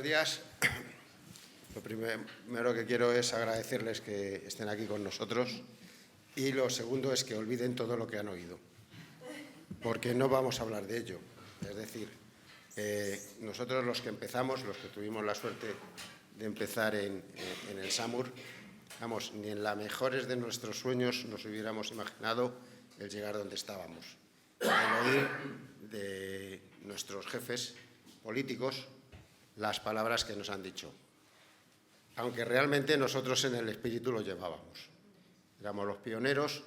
buenos días. Lo primero que quiero es agradecerles que estén aquí con nosotros y lo segundo es que olviden todo lo que han oído, porque no vamos a hablar de ello. Es decir, nosotros los que empezamos, los que tuvimos la suerte de empezar en el SAMUR, vamos, ni en la mejores de nuestros sueños nos hubiéramos imaginado el llegar donde estábamos. El oír de nuestros jefes políticos las palabras que nos han dicho, aunque realmente nosotros en el espíritu lo llevábamos. Éramos los pioneros,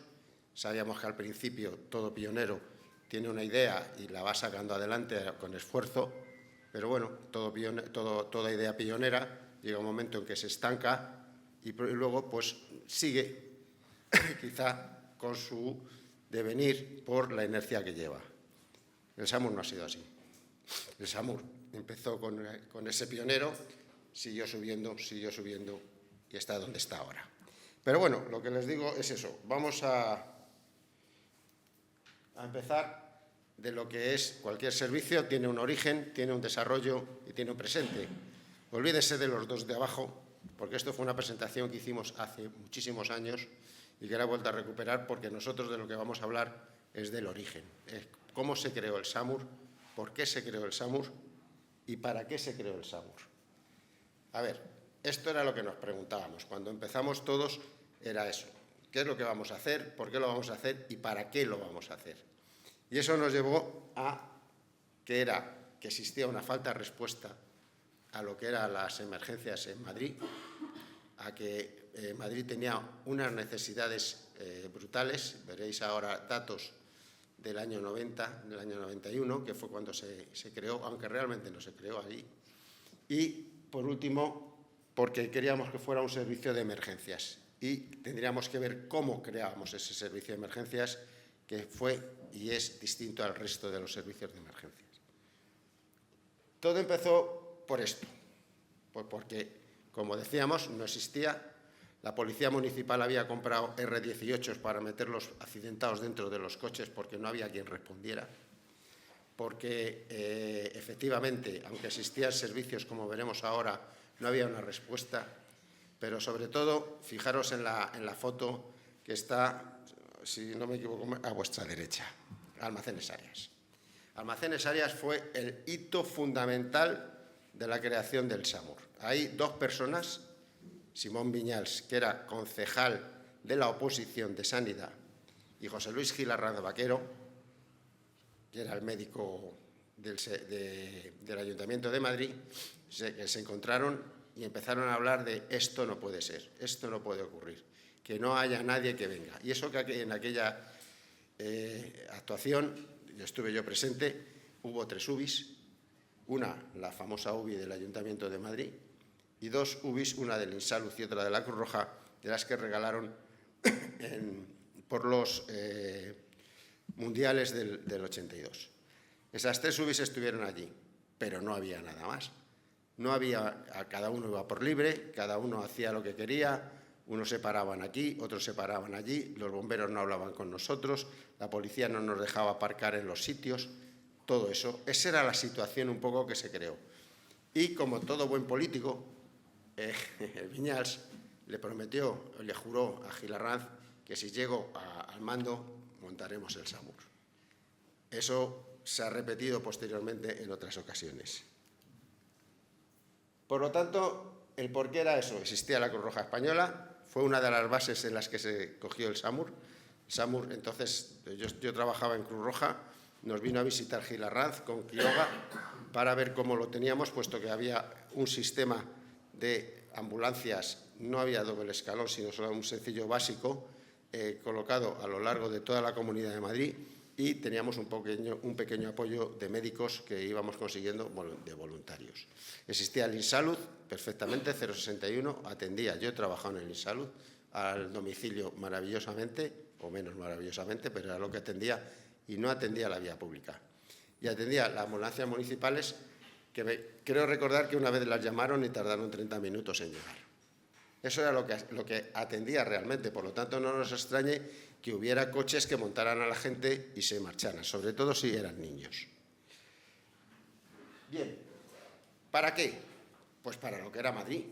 sabíamos que al principio todo pionero tiene una idea y la va sacando adelante con esfuerzo, pero bueno, toda idea pionera llega un momento en que se estanca y luego pues sigue quizá con su devenir por la inercia que lleva. El SAMUR no ha sido así. El SAMUR empezó con ese pionero, siguió subiendo y está donde está ahora. Pero bueno, lo que les digo es eso. Vamos a empezar de lo que es cualquier servicio. Tiene un origen, tiene un desarrollo y tiene un presente. Olvídense de los dos de abajo, porque esto fue una presentación que hicimos hace muchísimos años y que la he vuelto a recuperar porque nosotros de lo que vamos a hablar es del origen. ¿Cómo se creó el SAMUR? ¿Por qué se creó el SAMUR? ¿Y para qué se creó el SAMUR? A ver, esto era lo que nos preguntábamos. Cuando empezamos todos era eso. ¿Qué es lo que vamos a hacer? ¿Por qué lo vamos a hacer? ¿Y para qué lo vamos a hacer? Y eso nos llevó a que existía una falta de respuesta a lo que eran las emergencias en Madrid, a que Madrid tenía unas necesidades brutales. Veréis ahora datos del año 90, del año 91, que fue cuando se creó, aunque realmente no se creó allí. Y, por último, porque queríamos que fuera un servicio de emergencias y tendríamos que ver cómo creábamos ese servicio de emergencias, que fue y es distinto al resto de los servicios de emergencias. Todo empezó por esto, porque, como decíamos, no existía. La Policía Municipal había comprado R-18 para meter los accidentados dentro de los coches porque no había quien respondiera. Porque, efectivamente, aunque existían servicios, como veremos ahora, no había una respuesta. Pero, sobre todo, fijaros en la foto que está, si no me equivoco, a vuestra derecha, Almacenes Arias. Almacenes Arias fue el hito fundamental de la creación del SAMUR. Hay dos personas, Simón Viñals, que era concejal de la oposición de Sanidad, y José Luis Gil Arranz Vaquero, que era el médico del Ayuntamiento de Madrid, que se encontraron y empezaron a hablar de esto no puede ser, esto no puede ocurrir, que no haya nadie que venga. Y eso que en aquella actuación, estuve yo presente, hubo 3 UBIs, una, la famosa UBI del Ayuntamiento de Madrid, y 2 UBIs, una del INSALUD y otra de la Cruz Roja, de las que regalaron por los mundiales del 82. Esas 3 UBIs estuvieron allí, pero no había nada más. No había, cada uno iba por libre, cada uno hacía lo que quería, unos se paraban aquí, otros se paraban allí, los bomberos no hablaban con nosotros, la policía no nos dejaba aparcar en los sitios, todo eso. Esa era la situación un poco que se creó. Y como todo buen político, Viñals le prometió, le juró a Gil Arranz que si llego al mando montaremos el SAMUR. Eso se ha repetido posteriormente en otras ocasiones. Por lo tanto, el por qué era eso. Existía la Cruz Roja Española, fue una de las bases en las que se cogió el SAMUR. SAMUR, entonces, yo trabajaba en Cruz Roja, nos vino a visitar Gil Arranz con Quiroga para ver cómo lo teníamos, puesto que había un sistema de ambulancias, no había doble escalón, sino solo un sencillo básico, colocado a lo largo de toda la Comunidad de Madrid, y teníamos un pequeño apoyo de médicos que íbamos consiguiendo de voluntarios. Existía el INSALUD perfectamente, 061, atendía, yo he trabajado en el INSALUD, al domicilio maravillosamente, o menos maravillosamente, pero era lo que atendía, y no atendía la vía pública. Y atendía las ambulancias municipales, que creo recordar que una vez las llamaron y tardaron 30 minutos en llegar. Eso era lo que atendía realmente, por lo tanto no nos extrañe que hubiera coches que montaran a la gente y se marcharan, sobre todo si eran niños. Bien, ¿para qué? Pues para lo que era Madrid.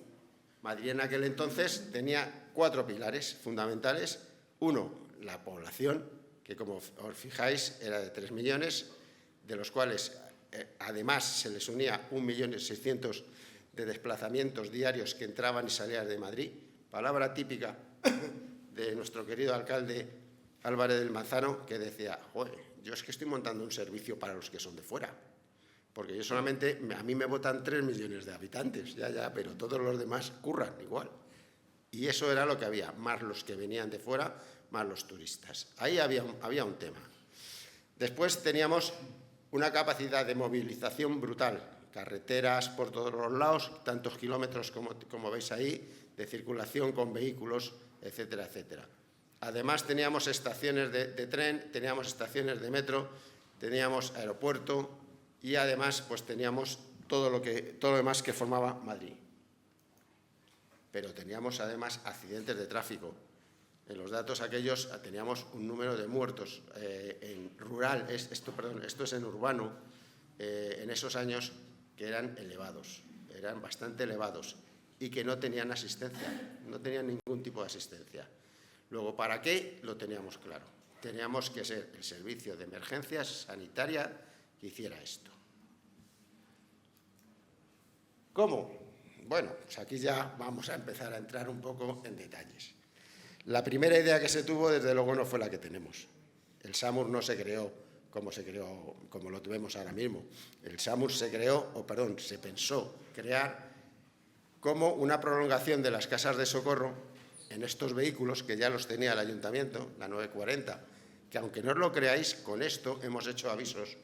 Madrid en aquel entonces tenía 4 pilares fundamentales. Uno, la población, que como os fijáis era de 3 millones, de los cuales además se les unía 1.600.000 de desplazamientos diarios que entraban y salían de Madrid. Palabra típica de nuestro querido alcalde Álvarez del Manzano, que decía: joder, yo es que estoy montando un servicio para los que son de fuera, porque yo solamente, a mí me votan 3 millones de habitantes, ya, pero todos los demás curran igual. Y eso era lo que había, más los que venían de fuera, más los turistas. Ahí había un tema. Después teníamos una capacidad de movilización brutal, carreteras por todos los lados, tantos kilómetros como veis ahí, de circulación con vehículos, etcétera, etcétera. Además teníamos estaciones de tren, teníamos estaciones de metro, teníamos aeropuerto y además pues teníamos todo lo demás que formaba Madrid. Pero teníamos además accidentes de tráfico. En los datos aquellos teníamos un número de muertos en rural, esto es en urbano, en esos años que eran elevados, eran bastante elevados y que no tenían asistencia, no tenían ningún tipo de asistencia. Luego, ¿para qué? Lo teníamos claro. Teníamos que ser el servicio de emergencias sanitaria que hiciera esto. ¿Cómo? Bueno, pues aquí ya vamos a empezar a entrar un poco en detalles. La primera idea que se tuvo, desde luego, no fue la que tenemos. El SAMUR no se creó como lo tuvimos ahora mismo. El SAMUR se pensó crear como una prolongación de las casas de socorro en estos vehículos que ya los tenía el ayuntamiento, la 940, que aunque no os lo creáis, con esto hemos hecho avisos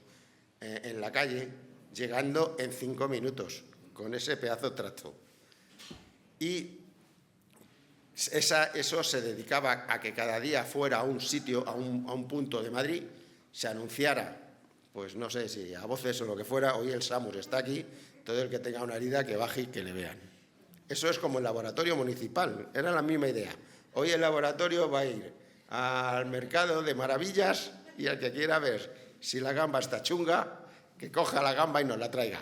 en la calle, llegando en 5 minutos, con ese pedazo de trato. Y eso se dedicaba a que cada día fuera a un sitio, a un punto de Madrid, se anunciara, pues no sé si a voces o lo que fuera: hoy el SAMUR está aquí, todo el que tenga una herida que baje y que le vean. Eso es como el laboratorio municipal, era la misma idea. Hoy el laboratorio va a ir al mercado de Maravillas y el que quiera ver si la gamba está chunga, que coja la gamba y nos la traiga.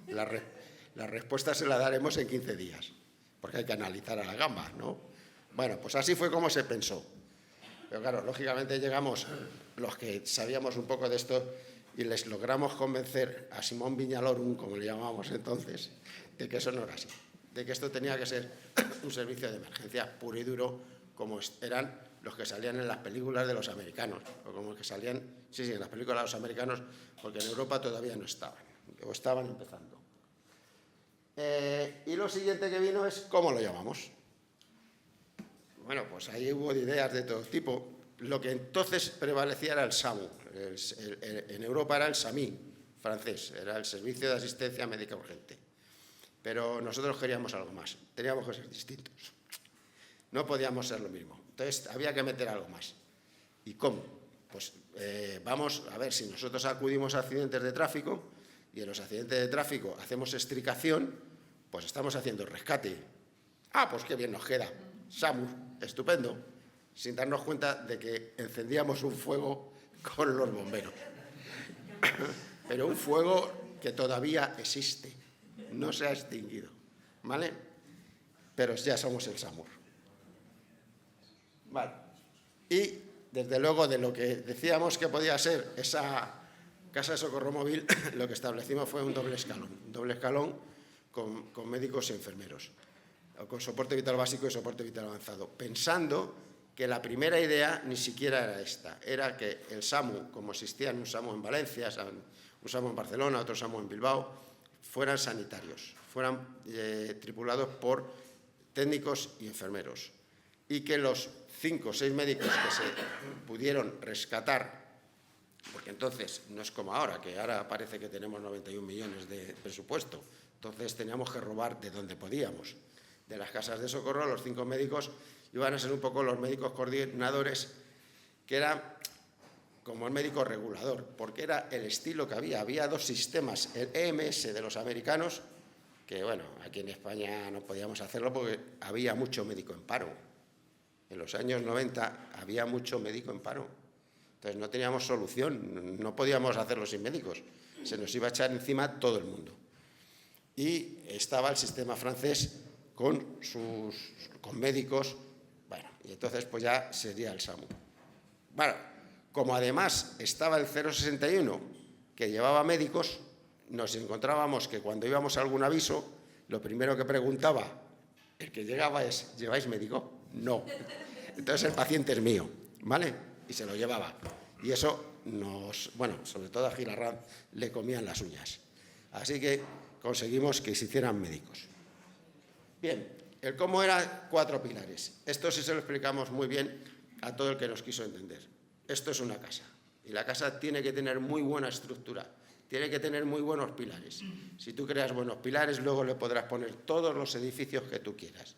La respuesta se la daremos en 15 días, porque hay que analizar a la gamba, ¿no? Bueno, pues así fue como se pensó. Pero claro, lógicamente llegamos los que sabíamos un poco de esto y les logramos convencer a Simón Viñalorum, como le llamábamos entonces, de que eso no era así, de que esto tenía que ser un servicio de emergencia puro y duro, como eran los que salían en las películas de los americanos, o como que salían, sí, en las películas de los americanos, porque en Europa todavía no estaban, o estaban empezando. Y lo siguiente que vino es ¿cómo lo llamamos? Bueno, pues ahí hubo ideas de todo tipo. Lo que entonces prevalecía era el SAMU. En Europa era el SAMI francés, era el Servicio de Asistencia Médica Urgente. Pero nosotros queríamos algo más, teníamos que ser distintos. No podíamos ser lo mismo. Entonces había que meter algo más. ¿Y cómo? Pues vamos a ver, si nosotros acudimos a accidentes de tráfico y en los accidentes de tráfico hacemos extricación, pues estamos haciendo rescate. Ah, pues qué bien nos queda. SAMUR, estupendo, sin darnos cuenta de que encendíamos un fuego con los bomberos. Pero un fuego que todavía existe, no se ha extinguido, ¿vale? Pero ya somos el SAMUR. Vale. Y, desde luego, de lo que decíamos que podía ser esa casa de socorro móvil, lo que establecimos fue un doble escalón con médicos y enfermeros, con soporte vital básico y soporte vital avanzado, pensando que la primera idea ni siquiera era esta, era que el SAMU, como existían un SAMU en Valencia, un SAMU en Barcelona, otro SAMU en Bilbao, fueran sanitarios, fueran tripulados por técnicos y enfermeros, y que los 5 o 6 médicos que se pudieron rescatar, porque entonces no es como ahora, que ahora parece que tenemos 91 millones de presupuesto, entonces teníamos que robar de donde podíamos. De las casas de socorro, los 5 médicos iban a ser un poco los médicos coordinadores, que era como el médico regulador, porque era el estilo que había. Había 2 sistemas, el EMS de los americanos, que bueno, aquí en España no podíamos hacerlo porque había mucho médico en paro. En los años 90 había mucho médico en paro. Entonces no teníamos solución, no podíamos hacerlo sin médicos. Se nos iba a echar encima todo el mundo. y estaba el sistema francés con médicos, bueno, y entonces pues ya sería el SAMU. Bueno, como además estaba el 061, que llevaba médicos, nos encontrábamos que cuando íbamos a algún aviso, lo primero que preguntaba el que llegaba es, ¿lleváis médico? No. Entonces el paciente es mío, ¿vale? Y se lo llevaba. Y eso bueno, sobre todo a Gilarranz le comían las uñas. Así que conseguimos que se hicieran médicos. Bien, el cómo era 4 pilares. Esto sí se lo explicamos muy bien a todo el que nos quiso entender. Esto es una casa y la casa tiene que tener muy buena estructura, tiene que tener muy buenos pilares. Si tú creas buenos pilares, luego le podrás poner todos los edificios que tú quieras,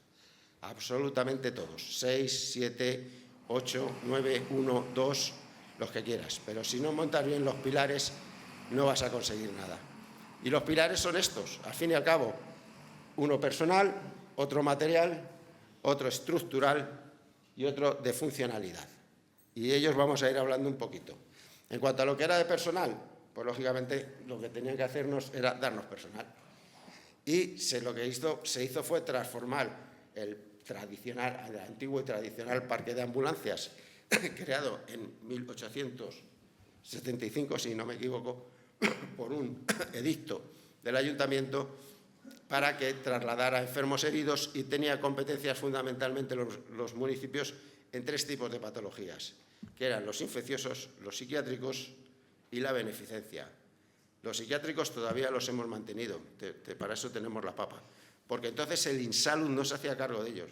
absolutamente todos, 6, 7, 8, 9, 1, 2, los que quieras. Pero si no montas bien los pilares, no vas a conseguir nada. Y los pilares son estos, al fin y al cabo, uno personal, otro material, otro estructural y otro de funcionalidad. Y de ellos vamos a ir hablando un poquito. En cuanto a lo que era de personal, pues lógicamente lo que tenían que hacernos era darnos personal. Y lo que se hizo fue transformar el antiguo y tradicional parque de ambulancias, creado en 1875, si no me equivoco, por un edicto del ayuntamiento, para que trasladara enfermos heridos, y tenía competencias fundamentalmente los municipios en 3 tipos de patologías, que eran los infecciosos, los psiquiátricos y la beneficencia. Los psiquiátricos todavía los hemos mantenido, para eso tenemos la papa, porque entonces el Insalud no se hacía cargo de ellos.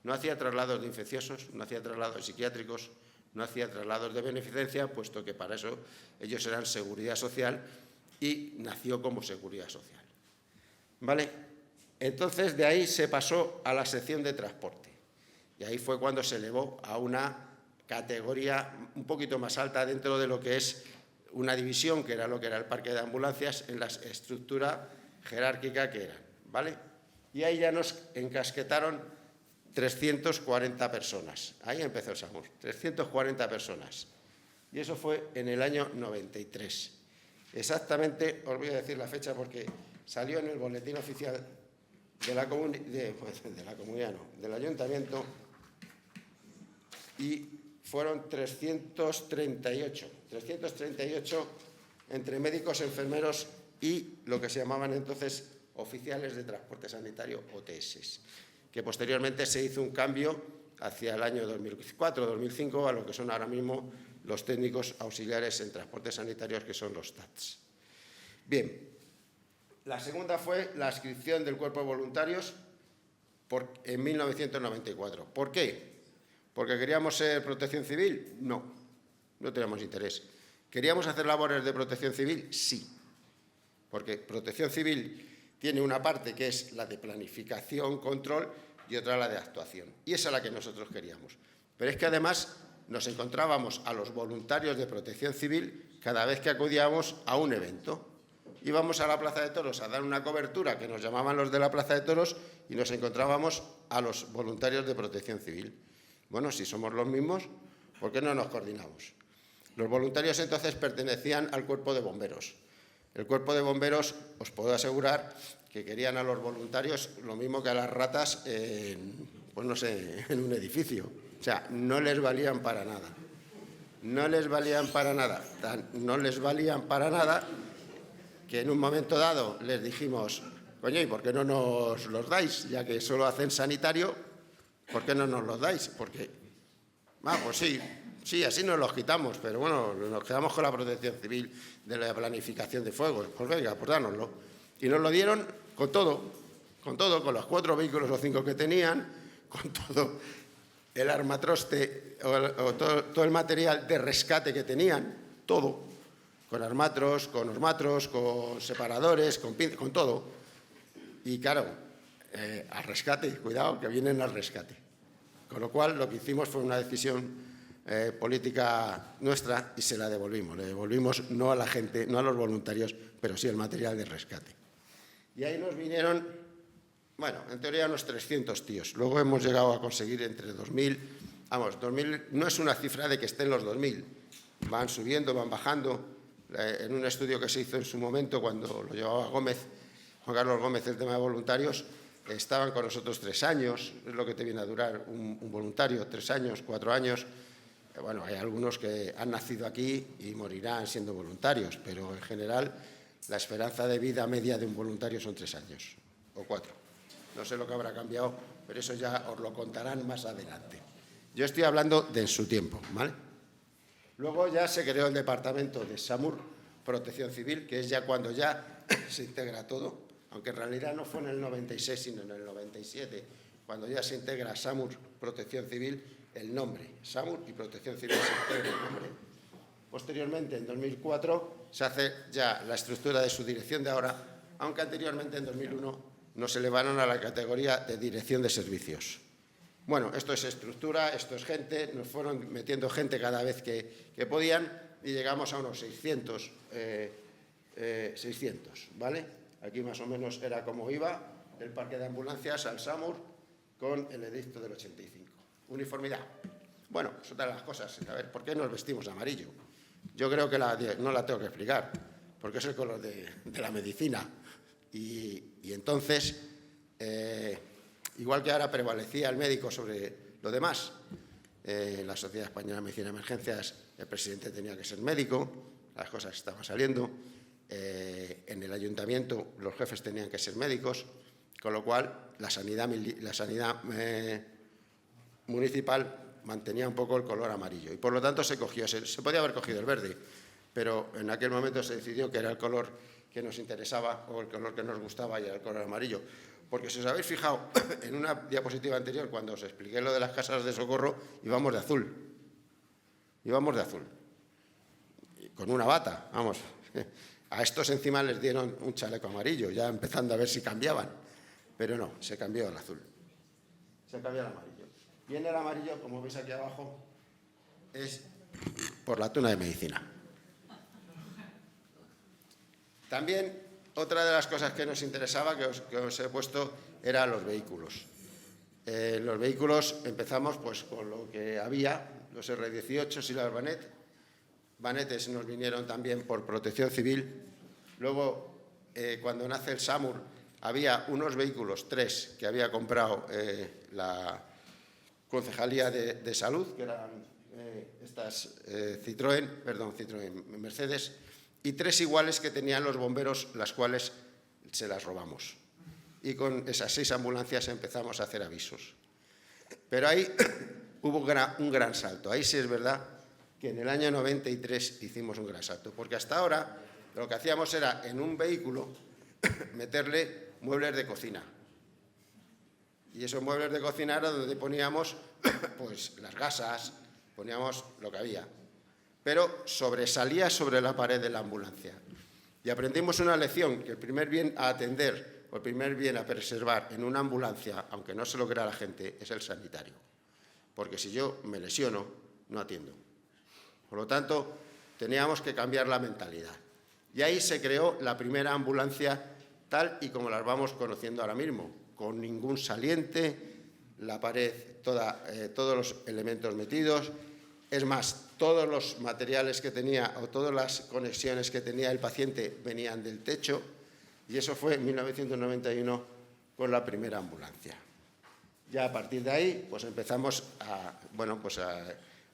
No hacía traslados de infecciosos, no hacía traslados de psiquiátricos, no hacía traslados de beneficencia, puesto que para eso ellos eran seguridad social y nació como seguridad social. ¿Vale? Entonces, de ahí se pasó a la sección de transporte. Y ahí fue cuando se elevó a una categoría un poquito más alta dentro de lo que es una división, que era lo que era el parque de ambulancias, en la estructura jerárquica que eran, ¿vale? Y ahí ya nos encasquetaron 340 personas. Ahí empezó el SAMUR, 340 personas. Y eso fue en el año 93. Exactamente, os voy a decir la fecha porque salió en el boletín oficial del ayuntamiento, y fueron 338 entre médicos, enfermeros y lo que se llamaban entonces oficiales de transporte sanitario, OTS, que posteriormente se hizo un cambio hacia el año 2004-2005 a lo que son ahora mismo los técnicos auxiliares en transportes sanitarios, que son los TATS. Bien, la segunda fue la adscripción del cuerpo de voluntarios en 1994. ¿Por qué? ¿Porque queríamos ser protección civil? No, no teníamos interés. ¿Queríamos hacer labores de protección civil? Sí, porque protección civil tiene una parte que es la de planificación, control, y otra la de actuación. Y esa es la que nosotros queríamos. Pero es que además nos encontrábamos a los voluntarios de protección civil cada vez que acudíamos a un evento. Íbamos a la Plaza de Toros a dar una cobertura, que nos llamaban los de la Plaza de Toros, y nos encontrábamos a los voluntarios de protección civil. Bueno, si somos los mismos, ¿por qué no nos coordinamos? Los voluntarios entonces pertenecían al cuerpo de bomberos. El cuerpo de bomberos, os puedo asegurar que querían a los voluntarios lo mismo que a las ratas pues no sé, en un edificio. O sea, no les valían para nada. No les valían para nada. No les valían para nada que en un momento dado les dijimos, coño, ¿y por qué no nos los dais? Ya que solo hacen sanitario, ¿por qué no nos los dais? Porque, pues sí, así nos los quitamos, pero bueno, nos quedamos con la protección civil de la planificación de fuegos. Pues venga, pues dánoslo. Y nos lo dieron con todo, con los 4 vehículos o 5 que tenían, con todo el armatroste o todo el material de rescate que tenían, todo, con armatros, con osmatros, con separadores, con todo. Y claro, al rescate, cuidado, que vienen al rescate. Con lo cual, lo que hicimos fue una decisión política nuestra y se la devolvimos. Le devolvimos no a la gente, no a los voluntarios, pero sí el material de rescate. Y ahí nos vinieron, bueno, en teoría unos 300 tíos. Luego hemos llegado a conseguir entre 2.000, 2.000 no es una cifra de que estén los 2.000. Van subiendo, van bajando. En un estudio que se hizo en su momento, cuando lo llevaba Gómez, Juan Carlos Gómez, el tema de voluntarios, estaban con nosotros 3 años, es lo que te viene a durar un voluntario, 3 años, 4 años. Bueno, hay algunos que han nacido aquí y morirán siendo voluntarios, pero en general la esperanza de vida media de un voluntario son 3 años o 4. No sé lo que habrá cambiado, pero eso ya os lo contarán más adelante. Yo estoy hablando de en su tiempo, ¿vale? Luego ya se creó el departamento de SAMUR, Protección Civil, que es ya cuando ya se integra todo, aunque en realidad no fue en el 96, sino en el 97, cuando ya se integra SAMUR, Protección Civil, el nombre, SAMUR y Protección Civil se integra el nombre. Posteriormente, en 2004, se hace ya la estructura de su dirección de ahora, aunque anteriormente, en 2001, nos elevaron a la categoría de dirección de servicios. Bueno, esto es estructura, esto es gente, nos fueron metiendo gente cada vez que podían y llegamos a unos 600, ¿vale? Aquí más o menos era como iba el parque de ambulancias al SAMUR con el edicto del 85. Uniformidad. Bueno, es otra de las cosas. A ver, ¿por qué nos vestimos de amarillo? Yo creo que no la tengo que explicar, porque es el color de la medicina. Y entonces, igual que ahora prevalecía el médico sobre lo demás, en la Sociedad Española de Medicina de Emergencias el presidente tenía que ser médico, las cosas estaban saliendo, en el ayuntamiento los jefes tenían que ser médicos, con lo cual la sanidad municipal mantenía un poco el color amarillo y por lo tanto se podía haber cogido el verde, pero en aquel momento se decidió que era el color que nos interesaba o el color que nos gustaba y era el color amarillo. Porque si os habéis fijado en una diapositiva anterior, cuando os expliqué lo de las casas de socorro, íbamos de azul. Íbamos de azul. Con una bata, vamos. A estos encima les dieron un chaleco amarillo, ya empezando a ver si cambiaban. Pero no, se cambió al azul. Se cambió al amarillo. Y en el amarillo, como veis aquí abajo, es por la tuna de medicina. También, otra de las cosas que nos interesaba, que os he puesto, eran los vehículos. Los vehículos empezamos pues, con lo que había, los R18 y las Vanetes nos vinieron también por Protección Civil. Luego, cuando nace el SAMUR, había unos vehículos, 3, que había comprado la Concejalía de Salud, que eran estas Citroën, Mercedes, y 3 iguales que tenían los bomberos, las cuales se las robamos. Y con esas 6 ambulancias empezamos a hacer avisos. Pero ahí hubo un gran salto. Ahí sí es verdad que en el año 93 hicimos un gran salto, porque hasta ahora lo que hacíamos era en un vehículo meterle muebles de cocina. Y esos muebles de cocina era donde poníamos pues, las gasas, poníamos lo que había. Pero sobresalía sobre la pared de la ambulancia. Y aprendimos una lección, que el primer bien a atender o el primer bien a preservar en una ambulancia, aunque no se lo crea la gente, es el sanitario. Porque si yo me lesiono, no atiendo. Por lo tanto, teníamos que cambiar la mentalidad. Y ahí se creó la primera ambulancia tal y como las vamos conociendo ahora mismo, con ningún saliente, la pared, todos los elementos metidos. Es más, todos los materiales que tenía o todas las conexiones que tenía el paciente venían del techo y eso fue en 1991 con la primera ambulancia. Ya a partir de ahí pues empezamos a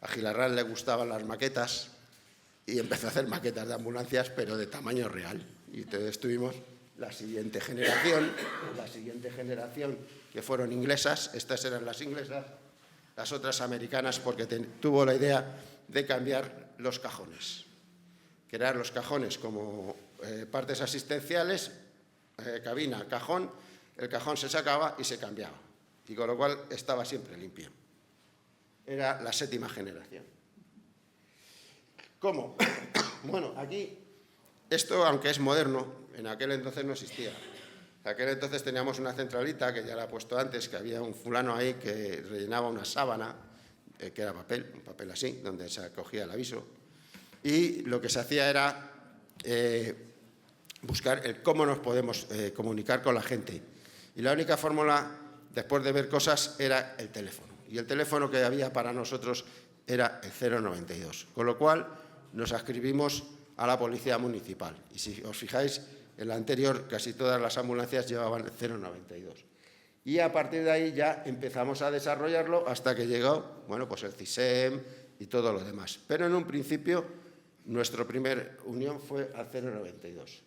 Gilarrán le gustaban las maquetas y empezó a hacer maquetas de ambulancias pero de tamaño real. Y entonces tuvimos la siguiente generación que fueron inglesas, estas eran las inglesas, las otras americanas porque tuvo la idea de cambiar los cajones. Crear los cajones como partes asistenciales, cabina, cajón, el cajón se sacaba y se cambiaba. Y con lo cual estaba siempre limpio. Era la 7ª generación. ¿Cómo? Bueno, aquí, esto aunque es moderno, en aquel entonces no existía. En aquel entonces teníamos una centralita, que ya la he puesto antes, que había un fulano ahí que rellenaba una sábana, que era papel, un papel así, donde se acogía el aviso. Y lo que se hacía era buscar cómo nos podemos comunicar con la gente. Y la única fórmula, después de ver cosas, era el teléfono. Y el teléfono que había para nosotros era el 092. Con lo cual nos adscribimos a la Policía Municipal. Y si os fijáis, En la anterior casi todas las ambulancias llevaban 0,92. Y a partir de ahí ya empezamos a desarrollarlo hasta que llegó, bueno, pues el CISEM y todo lo demás. Pero en un principio nuestra primera unión fue al 0,92.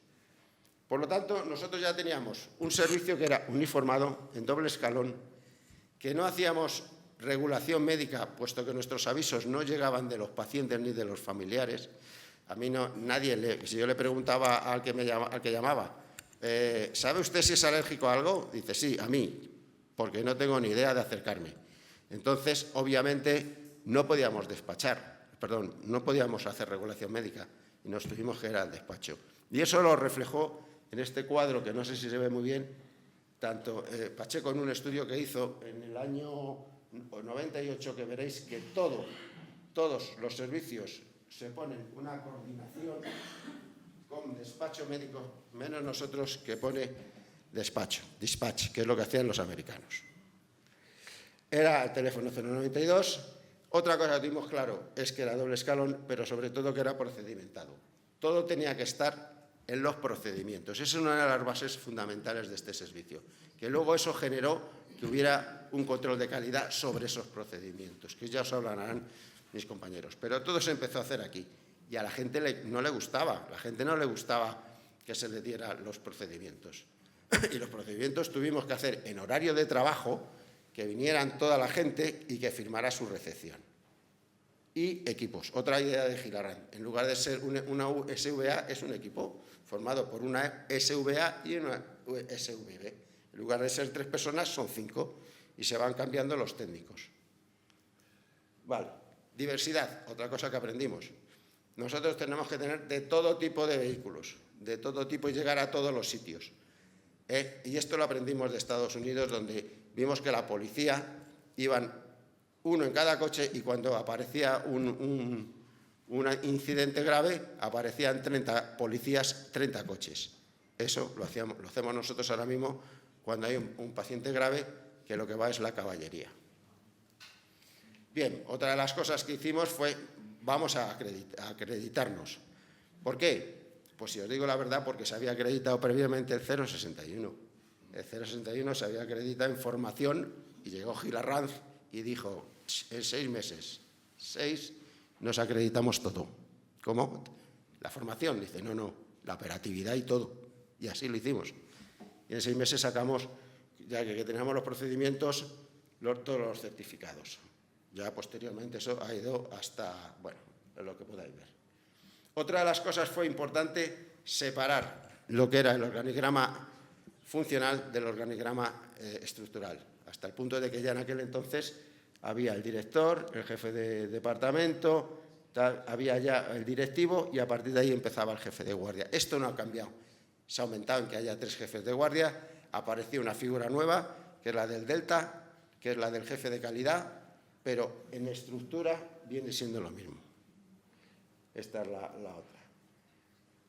Por lo tanto, nosotros ya teníamos un servicio que era uniformado, en doble escalón, que no hacíamos regulación médica, puesto que nuestros avisos no llegaban de los pacientes ni de los familiares. A mí no, si yo le preguntaba al que llamaba, ¿sabe usted si es alérgico a algo? Dice, sí, a mí, porque no tengo ni idea de acercarme. Entonces, obviamente, no podíamos no podíamos hacer regulación médica y nos tuvimos que ir al despacho. Y eso lo reflejó en este cuadro, que no sé si se ve muy bien, tanto Pacheco en un estudio que hizo en el año 98, que veréis que todos los servicios se ponen una coordinación con despacho médico, menos nosotros, que pone dispatch, que es lo que hacían los americanos. Era el teléfono 092. Otra cosa que tuvimos claro es que era doble escalón, pero sobre todo que era procedimentado. Todo tenía que estar en los procedimientos. Esa es una de las bases fundamentales de este servicio, que luego eso generó que hubiera un control de calidad sobre esos procedimientos, que ya os hablarán mis compañeros. Pero todo se empezó a hacer aquí y a la gente no le gustaba. La gente no le gustaba que se le dieran los procedimientos. Y los procedimientos tuvimos que hacer en horario de trabajo, que vinieran toda la gente y que firmara su recepción. Y equipos. Otra idea de Gilarrán. En lugar de ser una SVA, es un equipo formado por una SVA y una SVB. En lugar de ser 3 personas, son 5 y se van cambiando los técnicos. Vale. Diversidad, otra cosa que aprendimos. Nosotros tenemos que tener de todo tipo de vehículos, de todo tipo y llegar a todos los sitios. Y esto lo aprendimos de Estados Unidos, donde vimos que la policía iban uno en cada coche y cuando aparecía un incidente grave, aparecían 30 policías, 30 coches. Eso lo hacemos nosotros ahora mismo cuando hay un paciente grave, que lo que va es la caballería. Bien, otra de las cosas que hicimos fue, vamos a acreditarnos. ¿Por qué? Pues si os digo la verdad, porque se había acreditado previamente el 061. El 061 se había acreditado en formación y llegó Gilarrán y dijo, en 6 meses, 6, nos acreditamos todo. ¿Cómo? La formación. Dice, no, la operatividad y todo. Y así lo hicimos. Y en 6 meses sacamos, ya que teníamos los procedimientos, todos los certificados. Ya posteriormente eso ha ido hasta, bueno, lo que podáis ver. Otra de las cosas fue importante separar lo que era el organigrama funcional del organigrama estructural, hasta el punto de que ya en aquel entonces había el director, el jefe de departamento, había ya el directivo y a partir de ahí empezaba el jefe de guardia. Esto no ha cambiado, se ha aumentado en que haya 3 jefes de guardia, apareció una figura nueva, que es la del Delta, que es la del jefe de calidad, pero en estructura viene siendo lo mismo. Esta es la otra.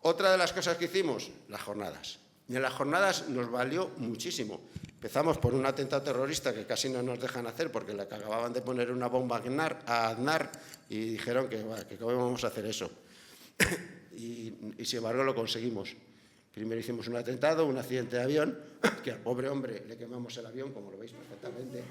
Otra de las cosas que hicimos, las jornadas. Y en las jornadas nos valió muchísimo. Empezamos por un atentado terrorista que casi no nos dejan hacer porque le acababan de poner una bomba a Aznar y dijeron que cómo vamos a hacer eso. y sin embargo lo conseguimos. Primero hicimos un atentado, un accidente de avión, que al pobre hombre le quemamos el avión, como lo veis perfectamente.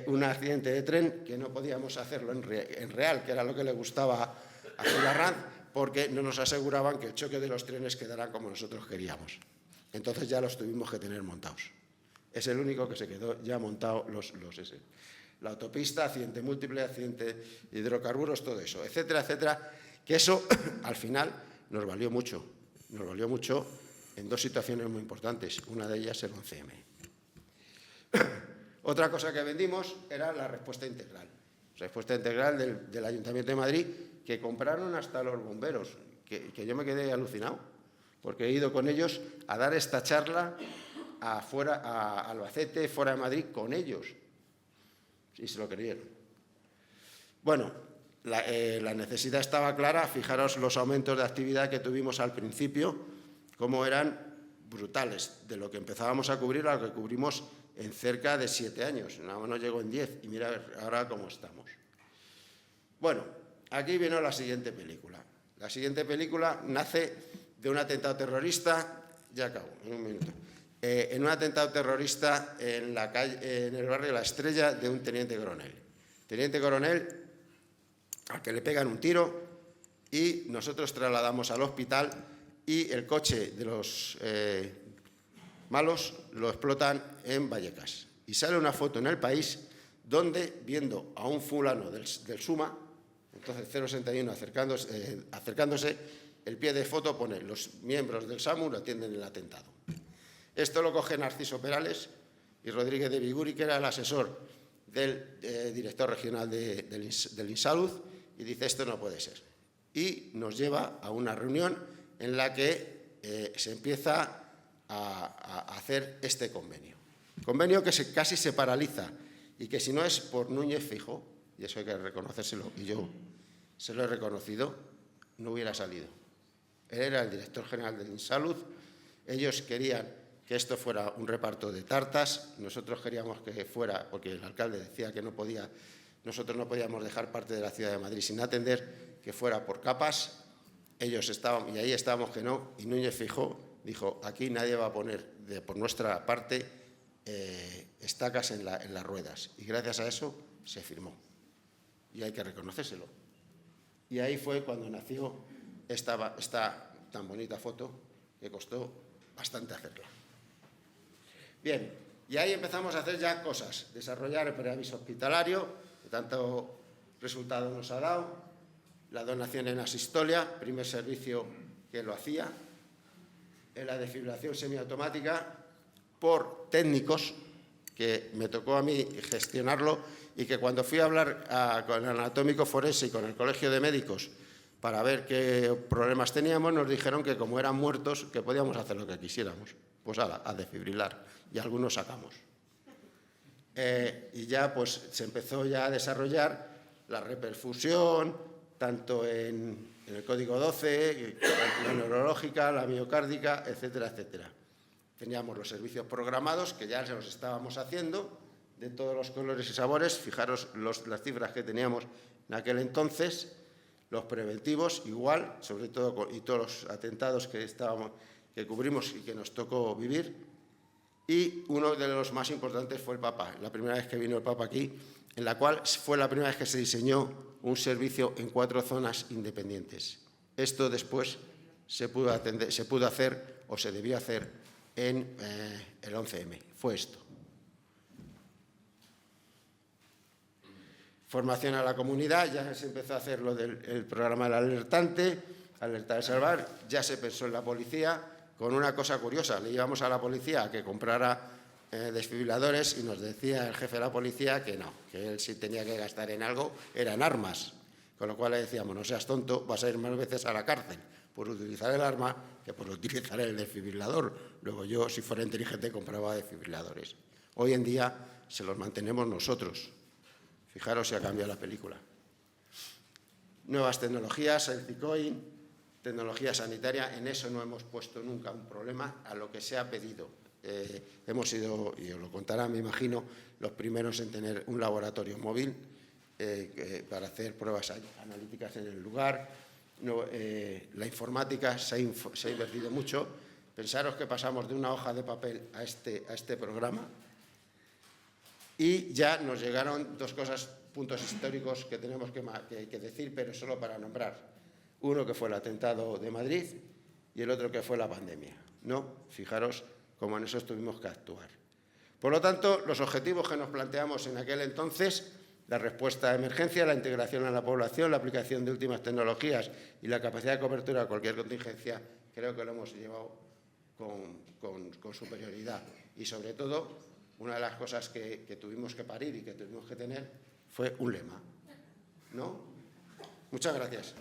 Un accidente de tren, que no podíamos hacerlo en real, que era lo que le gustaba a Gilarrán, porque no nos aseguraban que el choque de los trenes quedara como nosotros queríamos. Entonces ya los tuvimos que tener montados. Es el único que se quedó ya montado ese. La autopista, accidente múltiple, accidente de hidrocarburos, todo eso, etcétera, etcétera, que eso al final nos valió mucho. Nos valió mucho en 2 situaciones muy importantes. Una de ellas el 11M. Otra cosa que vendimos era la respuesta integral. Respuesta integral del Ayuntamiento de Madrid, que compraron hasta los bomberos, que yo me quedé alucinado, porque he ido con ellos a dar esta charla a Albacete, fuera de Madrid, con ellos. Y se lo creyeron. Bueno, la necesidad estaba clara. Fijaros los aumentos de actividad que tuvimos al principio, cómo eran brutales, de lo que empezábamos a cubrir a lo que cubrimos en cerca de 7 años. No llegó en 10 y mira ahora cómo estamos. Bueno, aquí viene la siguiente película. La siguiente película nace de un atentado terrorista, ya acabo, en un minuto, en un atentado terrorista en el barrio La Estrella de un teniente coronel. Teniente coronel al que le pegan un tiro y nosotros trasladamos al hospital y el coche de los malos lo explotan en Vallecas. Y sale una foto en El País donde, viendo a un fulano del SUMA, entonces 061 acercándose, el pie de foto pone: los miembros del SAMU lo atienden el atentado. Esto lo coge Narciso Perales y Rodríguez de Biguri, que era el asesor del director regional del INSALUD, y dice: esto no puede ser. Y nos lleva a una reunión en la que se empieza a hacer este convenio. Convenio que casi se paraliza y que, si no es por Núñez Feijóo, y eso hay que reconocérselo, y yo se lo he reconocido, no hubiera salido. Él era el director general del INSALUD, ellos querían que esto fuera un reparto de tartas, nosotros queríamos que fuera, porque el alcalde decía que no podía, nosotros no podíamos dejar parte de la ciudad de Madrid sin atender, que fuera por capas, ellos estaban, y ahí estábamos que no, y Núñez Feijóo dijo: aquí nadie va a poner por nuestra parte estacas en las ruedas, y gracias a eso se firmó, y hay que reconocérselo. Y ahí fue cuando nació esta tan bonita foto, que costó bastante hacerla. Bien, y ahí empezamos a hacer ya cosas, desarrollar el preaviso hospitalario, que tanto resultado nos ha dado, la donación en asistolia, primer servicio que lo hacía, en la desfibrilación semiautomática por técnicos, que me tocó a mí gestionarlo, y que cuando fui a hablar con el anatómico forense y con el colegio de médicos para ver qué problemas teníamos, nos dijeron que, como eran muertos, que podíamos hacer lo que quisiéramos. Pues a desfibrilar, y algunos sacamos. Y ya pues se empezó ya a desarrollar la reperfusión, tanto en el código 12, la neurológica, la miocárdica, etcétera, etcétera. Teníamos los servicios programados, que ya se los estábamos haciendo, de todos los colores y sabores. Fijaros las cifras que teníamos en aquel entonces, los preventivos igual, sobre todo, y todos los atentados que cubrimos y que nos tocó vivir. Y uno de los más importantes fue el Papa, la primera vez que vino el Papa aquí, en la cual fue la primera vez que se diseñó un servicio en 4 zonas independientes. Esto después se pudo hacer, o se debió hacer, en el 11M. Fue esto. Formación a la comunidad, ya se empezó a hacer lo del programa del alertante, alertar y salvar, ya se pensó en la policía, con una cosa curiosa: le íbamos a la policía a que comprara desfibriladores, y nos decía el jefe de la policía que no, que él, si tenía que gastar en algo, eran armas, con lo cual le decíamos: no seas tonto, vas a ir más veces a la cárcel por utilizar el arma que por utilizar el desfibrilador. Luego yo, si fuera inteligente, compraba desfibriladores. Hoy en día se los mantenemos nosotros. Fijaros si ha cambiado la película. Nuevas tecnologías, el Cicoin, tecnología sanitaria, en eso no hemos puesto nunca un problema a lo que se ha pedido. Hemos sido, y os lo contará, me imagino, los primeros en tener un laboratorio móvil para hacer pruebas analíticas en el lugar. La informática se ha invertido mucho. Pensaros que pasamos de una hoja de papel a este programa. Y ya nos llegaron 2 cosas, puntos históricos que tenemos que decir, pero solo para nombrar. Uno, que fue el atentado de Madrid, y el otro, que fue la pandemia. ¿No? Fijaros cómo en eso tuvimos que actuar. Por lo tanto, los objetivos que nos planteamos en aquel entonces: la respuesta a emergencia, la integración en la población, la aplicación de últimas tecnologías y la capacidad de cobertura a cualquier contingencia, creo que lo hemos llevado con superioridad. Y, sobre todo, una de las cosas que tuvimos que parir y que tuvimos que tener fue un lema, ¿no? Muchas gracias.